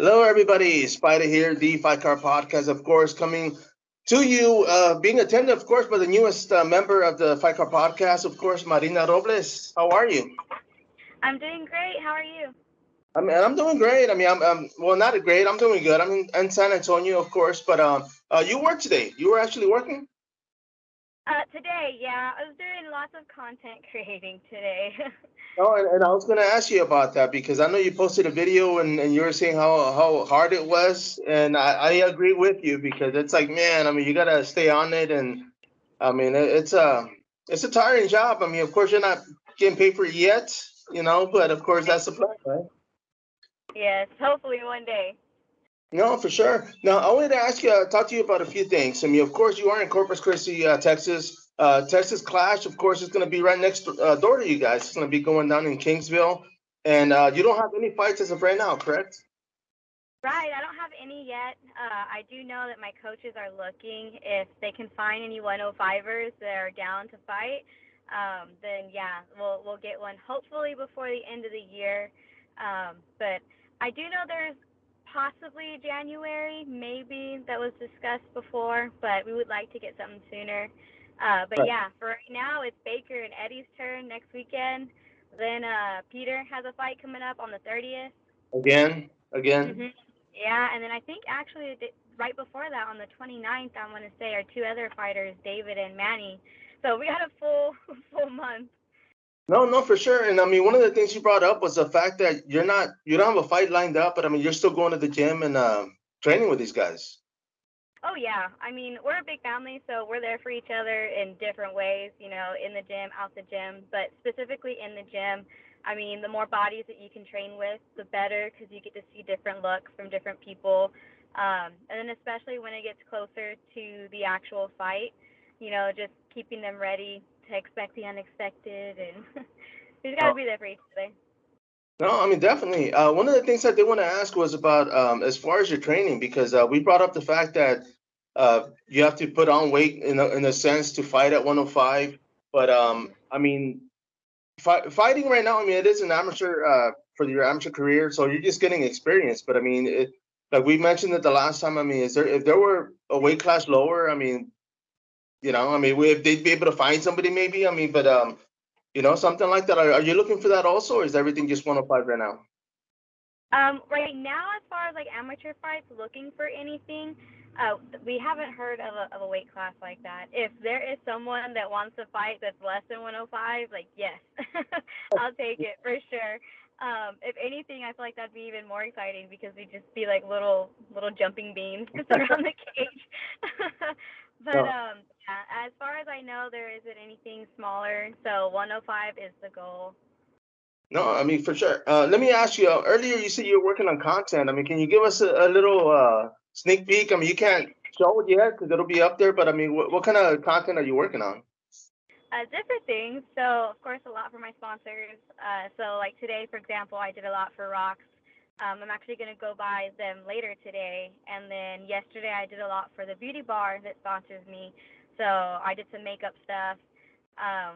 Hello, everybody. Spider here, the Fight Car Podcast, of course, coming to you, being attended, of course, by the newest member of the Fight Car Podcast, of course, Marina Robles. How are you? I'm doing great. How are you? I'm doing great. I'm well, not great. I'm doing good. I'm in San Antonio, of course, but you work today. You were actually working? Today, yeah, I was doing lots of content creating today. Oh, and I was going to ask you about that because I know you posted a video and you were saying how hard it was, and I agree with you because it's like, man, you got to stay on it, and it's a tiring job. Of course, you're not getting paid for it yet, but of course that's the plan, right? Yes, hopefully one day. No, for sure. Now, I wanted to ask you, talk to you about a few things. Of course, you are in Corpus Christi, Texas. Texas Clash, of course, is going to be right next door to you guys. It's going to be going down in Kingsville, and you don't have any fights as of right now, correct? Right, I don't have any yet. I do know that my coaches are looking if they can find any 105ers that are down to fight. Then yeah, we'll get one hopefully before the end of the year. But I do know there's possibly January, maybe that was discussed before, but we would like to get something sooner. But Right. yeah, for right now it's Baker and Eddie's turn next weekend. Then Peter has a fight coming up on the 30th. Again. Mhm. Yeah, and then I think actually right before that on the 29th, I want to say are two other fighters, David and Manny. So we had a full full month. No, no, for sure. And one of the things you brought up was the fact that you don't have a fight lined up, but you're still going to the gym and training with these guys. Oh yeah, I mean we're a big family, so we're there for each other in different ways. You know, in the gym, out the gym, but specifically in the gym. I mean, the more bodies that you can train with, the better, because you get to see different looks from different people. And then especially when it gets closer to the actual fight, just keeping them ready to expect the unexpected, and you just got to be there for each other. No, definitely. One of the things I did want to ask was about as far as your training, because we brought up the fact that you have to put on weight in a sense to fight at 105. But fighting right now, it is an amateur for your amateur career, so you're just getting experience. But like we mentioned it the last time. Is there if there were a weight class lower? If they'd be able to find somebody, maybe. Something like that. Are you looking for that also, or is everything just 105 right now? Right now, as far as like amateur fights, looking for anything, we haven't heard of a weight class like that. If there is someone that wants to fight that's less than 105, like yes, I'll take it for sure. If anything, I feel like that'd be even more exciting because we'd just be like little jumping beans just around the cage. But No. yeah, as far as I know, there isn't anything smaller. So 105 is the goal. No, for sure. Let me ask you. Earlier, you said you were working on content. Can you give us a little sneak peek? You can't show it yet because it'll be up there. But what kind of content are you working on? Different things. So, of course, a lot for my sponsors. So, like today, for example, I did a lot for Rocks. I'm actually going to go by them later today. And then yesterday, I did a lot for the beauty bar that sponsors me. So, I did some makeup stuff,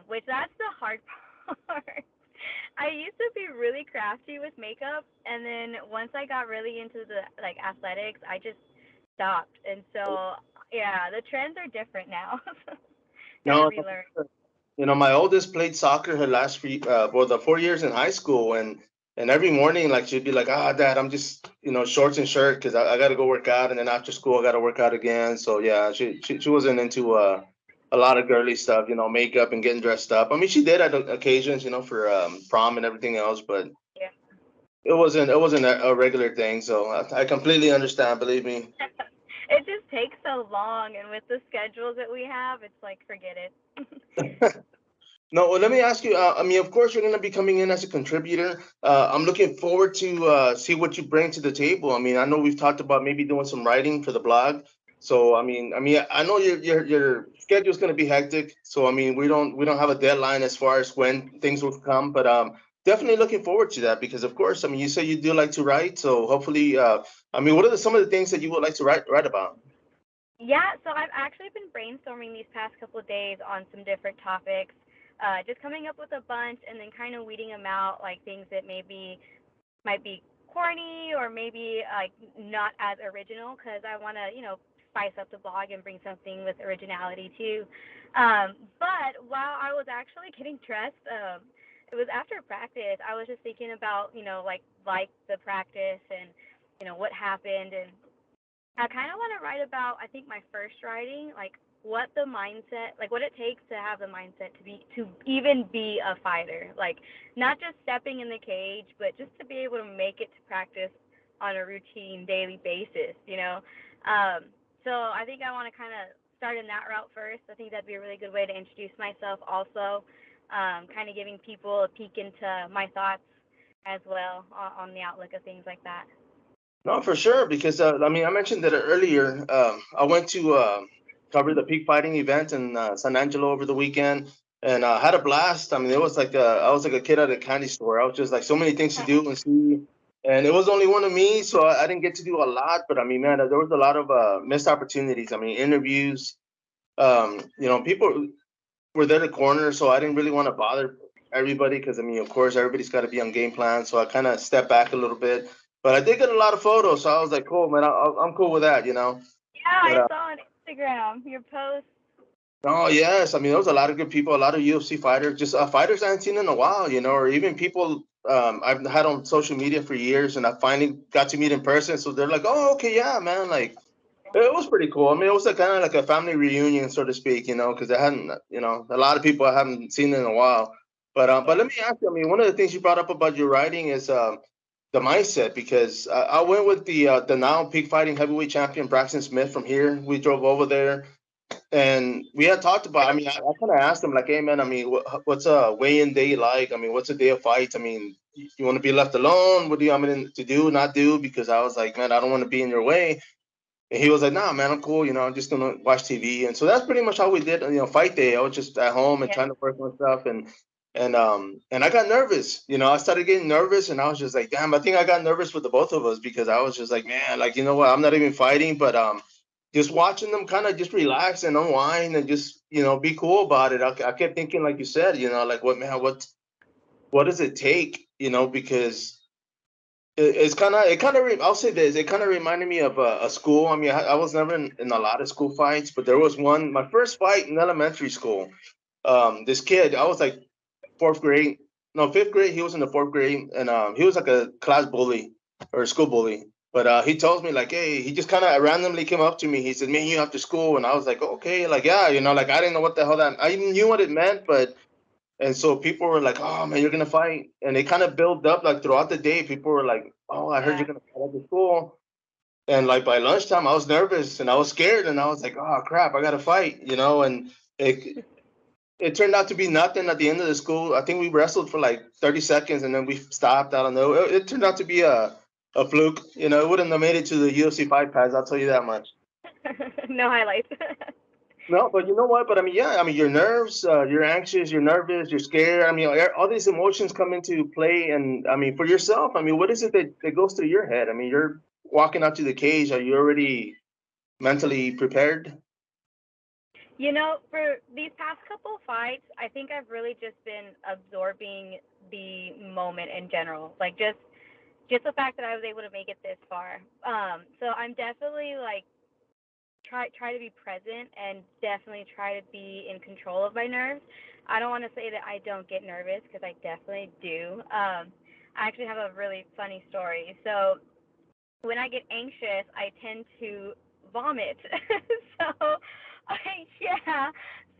which that's the hard part. I used to be really crafty with makeup, and then once I got really into the like athletics, I just stopped. And so, yeah, the trends are different now. Got to No, no, relearn. my oldest played soccer her last the 4 years in high school, and every morning like she'd be like, Dad, I'm just shorts and shirt because I got to go work out, and then after school I got to work out again. So yeah, she wasn't into a lot of girly stuff, makeup and getting dressed up. She did at occasions, for prom and everything else, but Yeah. it wasn't a regular thing. So I completely understand. Believe me. It just takes so long, and with the schedules that we have, it's like forget it. No, well, let me ask you. Of course, you're going to be coming in as a contributor. I'm looking forward to see what you bring to the table. I know we've talked about maybe doing some writing for the blog. So, I know your schedule is going to be hectic. So, we don't have a deadline as far as when things will come. But definitely looking forward to that because, of course, you say you do like to write. So, hopefully, what are some of the things that you would like to write about? Yeah, so I've actually been brainstorming these past couple of days on some different topics, just coming up with a bunch and then kind of weeding them out, like things that maybe might be corny or maybe like not as original because I want to, spice up the blog and bring something with originality too. But while I was actually getting dressed, it was after practice. I was just thinking about, like the practice and, what happened. And I kind of want to write about, I think, my first writing, like what the mindset, like what it takes to have the mindset to even be a fighter. Like not just stepping in the cage, but just to be able to make it to practice on a routine daily basis. So I think I want to kind of start in that route first. I think that'd be a really good way to introduce myself also, kind of giving people a peek into my thoughts as well on the outlook of things like that. No, for sure, because I mean, I mentioned that earlier. I went to cover the peak fighting event in San Angelo over the weekend, and had a blast. I mean, it was like I was like a kid at a candy store. I was just like so many things to do and see, and it was only one of me, so I didn't get to do a lot. But I mean, man, there was a lot of missed opportunities. I mean, interviews. People were there to corner, so I didn't really want to bother everybody because I mean, of course, everybody's got to be on game plan. So I kind of stepped back a little bit, but I did get a lot of photos, so I was like, cool, man, I'm cool with that. Yeah, But I saw on Instagram your post. oh yes, I mean, there was a lot of good people, a lot of UFC fighters, just fighters I hadn't seen in a while, or even people I've had on social media for years, and I finally got to meet in person. So they're like, oh, okay, yeah, man, like. It was pretty cool. I mean, it was kind of like a family reunion, so to speak, because I hadn't, a lot of people I haven't seen in a while. But Yeah. let me ask you. I mean, one of the things you brought up about your writing is the mindset, because I went with the now peak fighting heavyweight champion Braxton Smith from here. We drove over there, and we had talked about. I mean, I kind of asked him like, "Hey, man, I mean, what's a weigh-in day like? I mean, what's a day of fights? I mean, you want to be left alone? What do you want me to do, not do?" Because I was like, "Man, I don't want to be in your way." And he was like, "Nah, man, I'm cool. I'm just gonna watch TV." And so that's pretty much how we did. Fight day. I was just at home and Yeah. trying to work on stuff, and I got nervous. I started getting nervous, and I was just like, "Damn, I think I got nervous with the both of us because I was just like, man, like you know what? I'm not even fighting, but just watching them kind of just relax and unwind and just be cool about it. I kept thinking, like you said, like what man, what does it take? Because it's kind of I'll say this, it kind of reminded me of a school. I mean, I was never in a lot of school fights, but there was one, my first fight in elementary school. This kid, I was like fourth grade, no, fifth grade. He was in the fourth grade, and he was like a class bully or a school bully. But he tells me like, hey, he just kind of randomly came up to me. He said, "Man, you after school?" And I was like, okay, like yeah, like I didn't know what the hell that. I knew what it meant, but and so people were like, "Oh man, you're gonna fight," and they kind of built up like throughout the day. People were like, "Oh, I heard Yeah. you're gonna fight at the school," and like by lunchtime, I was nervous and I was scared, and I was like, "Oh crap, I gotta fight," And it turned out to be nothing at the end of the school. I think we wrestled for like 30 seconds, and then we stopped. I don't know. It turned out to be a fluke. It wouldn't have made it to the UFC fight pass. I'll tell you that much. No highlights. No, but you know what? But I mean, yeah, I mean, your nerves, you're anxious, you're nervous, you're scared. I mean, all these emotions come into play. And I mean, for yourself, I mean, what is it that goes through your head? I mean, you're walking out to the cage. Are you already mentally prepared? For these past couple fights, I think I've really just been absorbing the moment in general. Like just the fact that I was able to make it this far. So I'm definitely like try to be present and definitely try to be in control of my nerves. I don't want to say that I don't get nervous because I definitely do. I actually have a really funny story. So when I get anxious, I tend to vomit. so, yeah.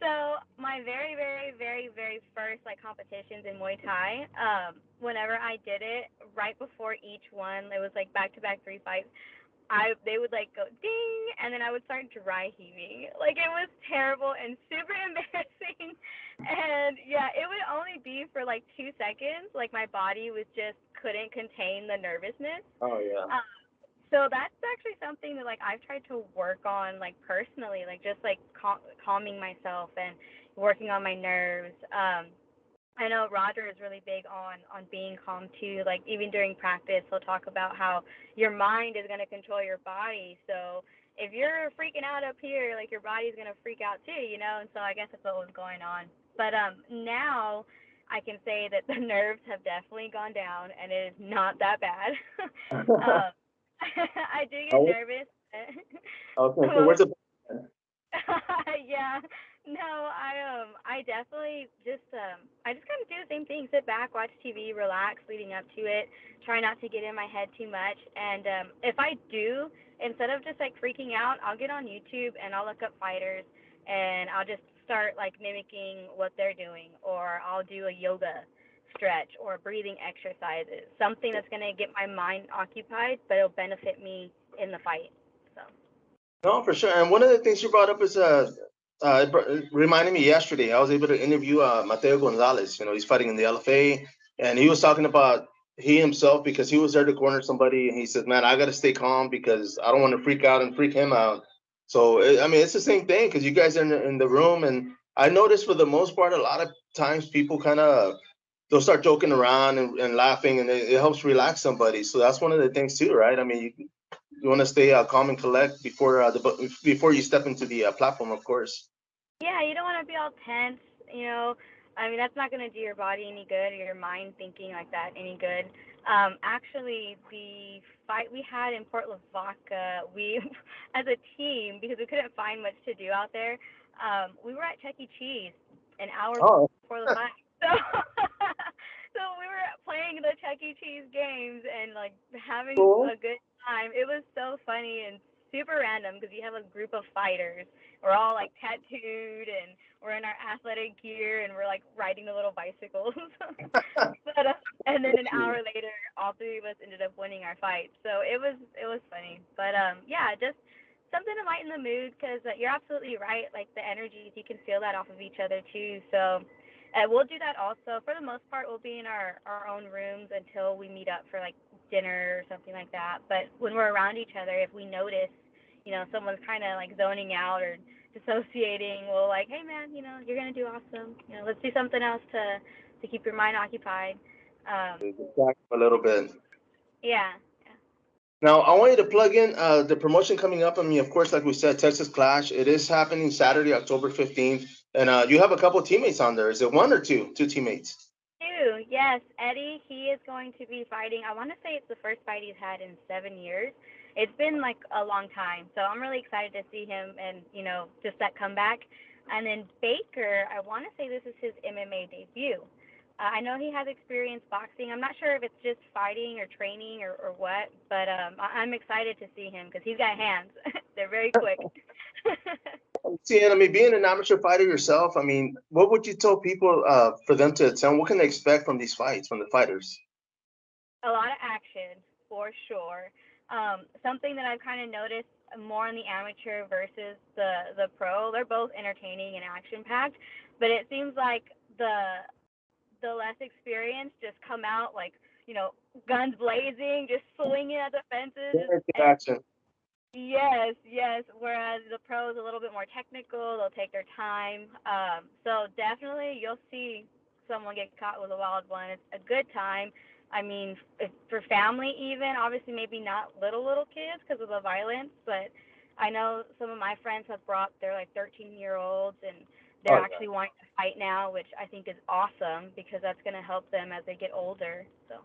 So my very, very, very, very first like competitions in Muay Thai, whenever I did it, right before each one, it was like back to back 3 fights. They would like go ding, and then I would start dry heaving. Like it was terrible and super embarrassing. And yeah, it would only be for like 2 seconds. Like my body was just couldn't contain the nervousness. Oh yeah. So that's actually something that like I've tried to work on like personally, like just like calming myself and working on my nerves. I know Roger is really big on being calm too. Like even during practice, he'll talk about how your mind is gonna control your body. So if you're freaking out up here, like your body's gonna freak out too. And so I guess that's what was going on. But now I can say that the nerves have definitely gone down, and it is not that bad. I do get Oh, nervous. okay, so What where's was the yeah. No, I definitely just I just kind of do the same thing. Sit back, watch TV, relax leading up to it. Try not to get in my head too much. And if I do, instead of just like freaking out, I'll get on YouTube and I'll look up fighters and I'll just start like mimicking what they're doing, or I'll do a yoga stretch or breathing exercises. Something that's going to get my mind occupied, but it'll benefit me in the fight. So, No, for sure. And one of the things you brought up is it reminded me yesterday. I was able to interview Mateo Gonzalez. You know, he's fighting in the LFA, and he was talking about he himself because he was there to corner somebody, and he said, "Man, I got to stay calm because I don't want to freak out and freak him out." So I mean, it's the same thing because you guys are in the room, and I noticed for the most part, a lot of times people kind of they'll start joking around and laughing, and it helps relax somebody. So that's one of the things too, right? I mean, you want to stay calm and collect before you step into the platform, of course. yeah, you don't want to be all tense, you know. I mean, that's not going to do your body any good or your mind thinking like that any good. Actually, the fight we had in Port Lavaca, we, as a team, because we couldn't find much to do out there, we were at Chuck E. Cheese an hour Oh, before the fight. So, so we were playing the Chuck E. Cheese games and like having cool. a good time. It was so funny and super random because you have a group of fighters. We're all like tattooed and we're in our athletic gear and we're like riding the little bicycles. but and then an hour later, all three of us ended up winning our fight. So it was funny. But yeah, just something to lighten the mood because you're absolutely right. Like the energies, you can feel that off of each other too. So. We'll do that also. For the most part, we'll be in our own rooms until we meet up for like dinner or something like that. But when we're around each other, if we notice, someone's kind of like zoning out or dissociating, we'll like, hey man, you're gonna do awesome. Let's do something else to keep your mind occupied. Um, Back a little bit. yeah, yeah. Now, I want you to plug in the promotion coming up. I mean, of course, like we said, Texas Clash. It is happening Saturday, October 15th. And you have a couple of teammates on there. Is it one or two? Two teammates. Two, yes. Eddie, he is going to be fighting. I want to say it's the first fight he's had in 7 years. It's been like a long time, so I'm really excited to see him and just that comeback. And then Baker, I want to say this is his MMA debut. I know he has experience boxing. I'm not sure if it's just fighting or training or what, but I'm excited to see him because he's got hands. They're very quick. See, and I mean, being an amateur fighter yourself, I mean, what would you tell people for them to attend? What can they expect from these fights, from the fighters? A lot of action for sure. Something that I've kind of noticed more in the amateur versus the pro, they're both entertaining and action packed, but it seems like the less experienced just come out like guns blazing, just swinging at the fences, Very good and action. yes, yes. Whereas the pros a little bit more technical, they'll take their time. So definitely you'll see someone get caught with a wild one. It's a good time. I mean, if, for family even, obviously maybe not little kids because of the violence, but I know some of my friends have brought their like 13-year-olds and they're Oh, yeah. actually wanting to fight now, which I think is awesome because that's going to help them as they get older. So.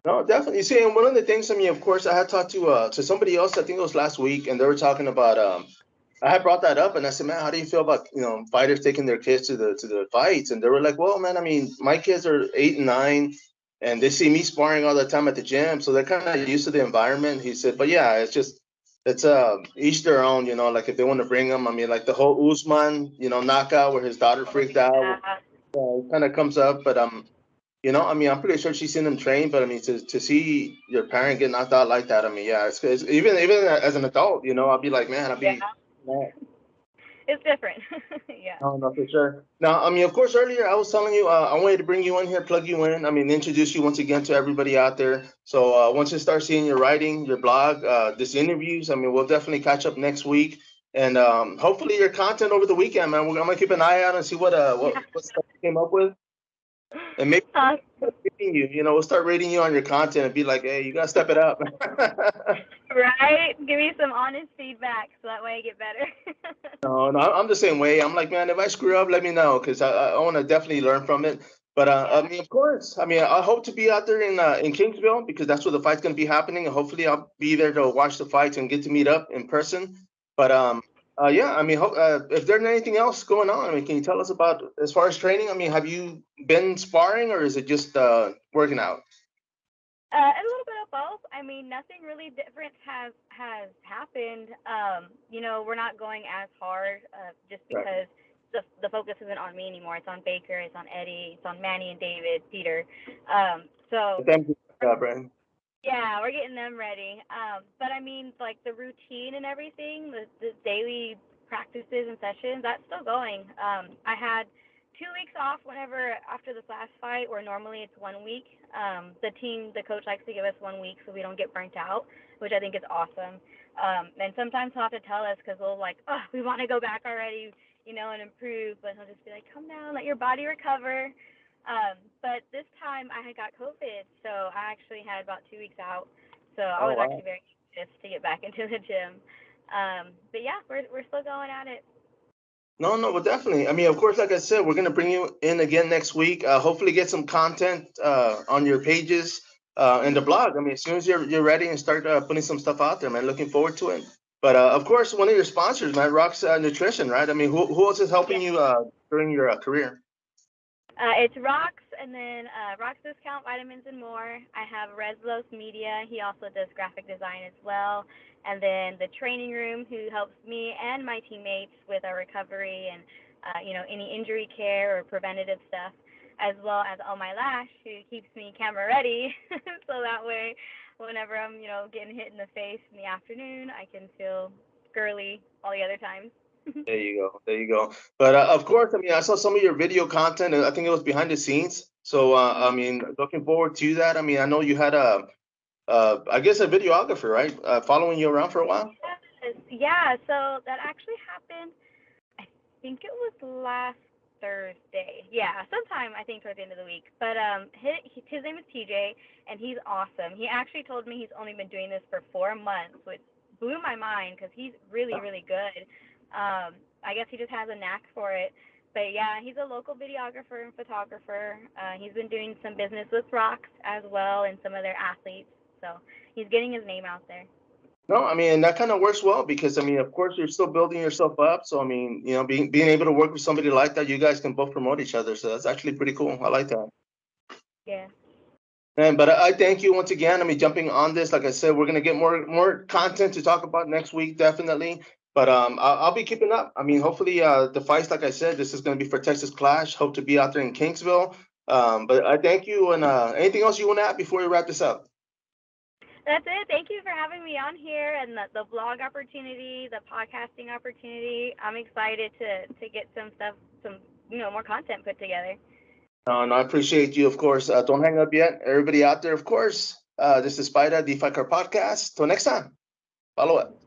No, definitely. You see, and one of the things, I mean, of course, I had talked to somebody else. I think it was last week, and they were talking about. I had brought that up, and I said, "Man, how do you feel about fighters taking their kids to the fights?" And they were like, "Well, man, I mean, my kids are 8 and 9, and they see me sparring all the time at the gym, so they're kind of used to the environment." He said, "But yeah, it's each their own, like if they want to bring them. I mean, like the whole Usman, knockout where his daughter Oh, freaked out, yeah. it kind of comes up, but I mean, I'm pretty sure she's seen them train, but I mean, to see your parent get knocked out like that, I mean, yeah, it's even as an adult, I'll be like, man, I'll Yeah. be mad. It's different. Yeah. No, no, for sure. Now, I mean, of course, earlier I was telling you, I wanted to bring you in here, plug you in. I mean, introduce you once again to everybody out there. So once you start seeing your writing, your blog, this interviews, I mean, we'll definitely catch up next week, and hopefully your content over the weekend, man. I'm gonna keep an eye out and see what stuff you came up with, and maybe Awesome. rating you. We'll start rating you on your content and be like, hey, you gotta step it up. Right? Give me some honest feedback so that way I get better. No, no, I'm the same way. I'm like, man, if I screw up, let me know because I want to definitely learn from it. But I mean, of course, I mean, I hope to be out there in Kingsville because that's where the fight's going to be happening, and hopefully, I'll be there to watch the fights and get to meet up in person. But yeah, I mean, if there's anything else going on, I mean, can you tell us about as far as training? I mean, have you been sparring or is it just working out? A little bit of both. I mean, nothing really different has happened. You know, we're not going as hard just Right. because the focus isn't on me anymore. It's on Baker, it's on Eddie, it's on Manny and David, Peter. So Thank you, Brandon. yeah, we're getting them ready. But I mean, like the routine and everything, the daily practices and sessions, that's still going. I had 2 weeks off whenever after this last fight, where normally it's 1 week. The coach likes to give us 1 week so we don't get burnt out, which I think is awesome. And sometimes he'll have to tell us because we'll like, oh, we want to go back already, you know, and improve. But he'll just be like, come down, let your body recover. But this time I had got COVID, so I actually had about 2 weeks out. So I Oh, was wow. actually very anxious to get back into the gym. But yeah, we're still going at it. No, but definitely. I mean, of course, like I said, we're gonna bring you in again next week. Hopefully, get some content on your pages and the blog. I mean, as soon as you're ready and start putting some stuff out there, man. Looking forward to it. But of course, one of your sponsors, man, Rock's Nutrition, right? I mean, who else is helping Yeah. you during your career? It's Rocks, and then Rocks Discount Vitamins and more. I have Reslos Media. He also does graphic design as well. And then the training room, who helps me and my teammates with our recovery and you know, any injury care or preventative stuff, as well as Oh My Lash, who keeps me camera ready, so that way, whenever I'm, you know, getting hit in the face in the afternoon, I can feel girly all the other times. There you go. There you go. But of course, I mean, I saw some of your video content, and I think it was behind the scenes. So I mean, looking forward to that. I mean, I know you had I guess a videographer, right? Following you around for a while. Yes, yeah. So that actually happened. I think it was last Thursday. Yeah, sometime I think towards the end of the week. But his name is TJ, and he's awesome. He actually told me he's only been doing this for 4 months, which blew my mind because he's really really good. I guess he just has a knack for it. But yeah, he's a local videographer and photographer. He's been doing some business with Rocks as well and some of their athletes. So he's getting his name out there. No, I mean that kind of works well because I mean, of course, you're still building yourself up. So I mean, you know, being able to work with somebody like that, you guys can both promote each other. So that's actually pretty cool. I like that. Yeah. And but I thank you once again. I mean, jumping on this, like I said, we're gonna get more content to talk about next week, definitely. But I'll be keeping up. I mean, hopefully, the fights, like I said, this is gonna be for Texas Clash. Hope to be out there in Kingsville. But I thank you. And anything else you want to add before we wrap this up? That's it. Thank you for having me on here and the blog opportunity, the podcasting opportunity. I'm excited to get some stuff, some, you know, more content put together. No, I appreciate you, of course. Don't hang up yet. Everybody out there, of course. This is Spider, DeFi Car Podcast. Till next time, follow up.